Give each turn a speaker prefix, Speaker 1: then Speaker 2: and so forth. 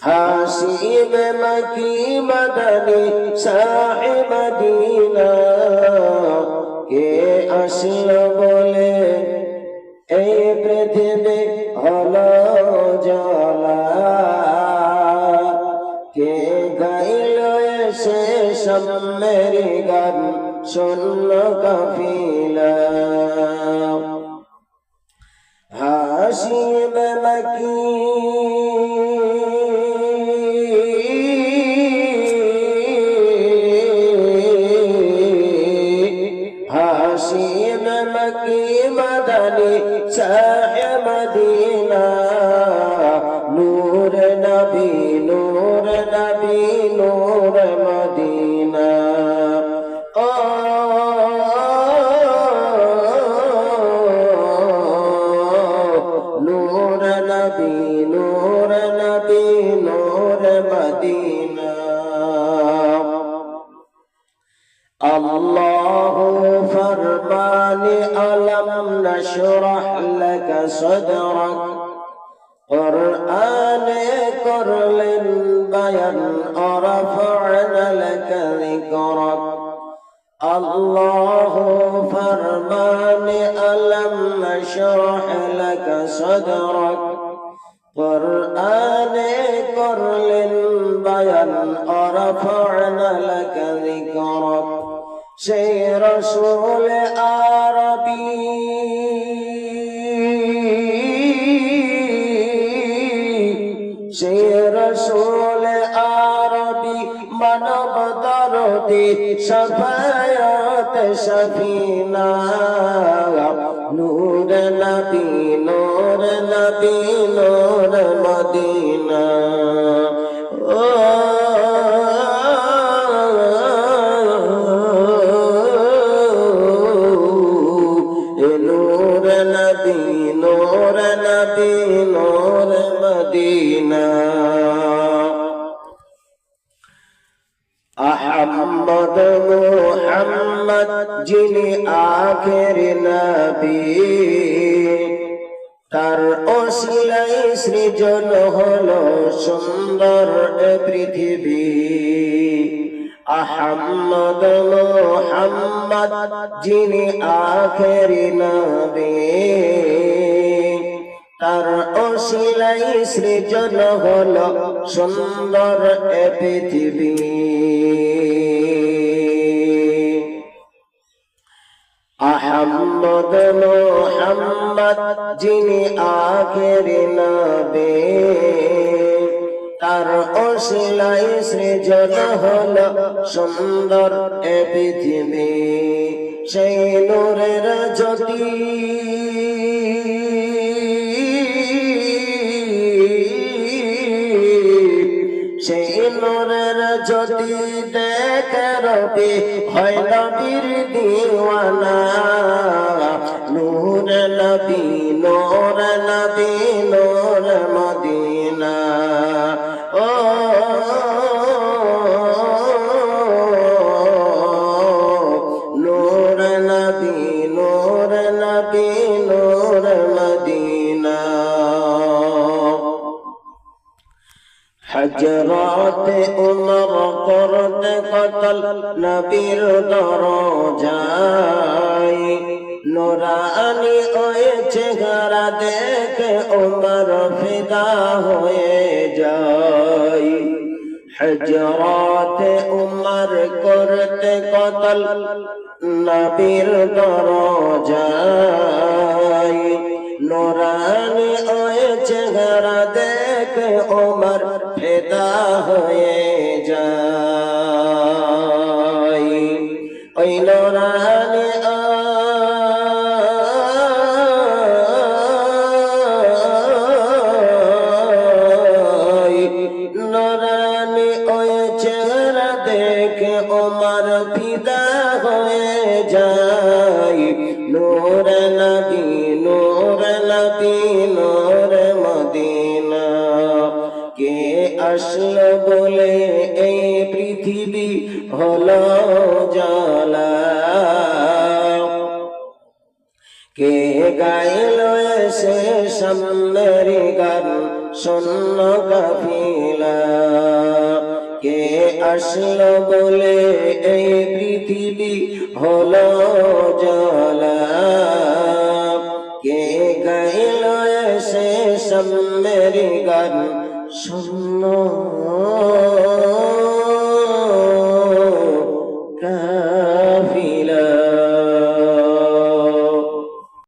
Speaker 1: Hashim मकी Madani Sahib Medina के আসল বলে এই পৃথিবী হলো জ্বালা কে গাইল এসে মেরি গান শুনল কাফিলা হাশিম মকি हाशिम मकी मदनी साहिब मदीना नूर नबी नूर नबी नूर मदीना ओ नूर नबी नूर नबी नूर मदीना अल्लाह फरमाने अलम नशरह लक सदरक कुरआन करलिन बयान अरफअना लक ज़िक्रक अल्लाह फरमाने अलम नशरह लक सदरक कुरआन करलिन बयान अरफअना लक ज़िक्रक সেই রসুল আরবি সেই রসুল আরবি মানব দরদি শফায়াত শফিনা নূর নবী নূর নবী নূর মদিনা ও अहमद मुहम्मद जिनि आखिर नबी तार ओसिलाई सृजन हलो सुंदर पृथिवी अहमद मुहम्मद जिनि आखिर नबी तार ओसिलाई सृजन हलो सुंदर पृथिवी अहमद मुहम्मद जिनि आखिर नबी तार ओसिलाई सृजन हलो सुंदर पृथिवी সেই নূরের জ্যোতি সেই নূরের জ্যোতি দেখে রবি হয় নবীর দিওয়ানা নূর নবী নূর নবী নূর মদিনা ও নূর নবী নূর নবী নূর মদিনা हजरत उमर करते कतल नबीर दरजाय नूरानी ओए चेहरा देखे उमर फिदा होए जाय हजरत उमर करते कतल नबीर दरजाय नूरानी ओए चेहरा देखे उमर फिदा होए जाय ओई नूरानी नूरानी ओए चेहरा देखे उमर फिदा होए जाय नूर नबी नूर नबी नूर मदीना के আসল বলে এই পৃথিবী হলো জ্বালা কে গাইল এসে সামনের গান শূন্য কাফিলা, কে আসলো বলে এই পৃথিবী হলো জ্বালা, কে গাইল এসে সামনের গান শূন্য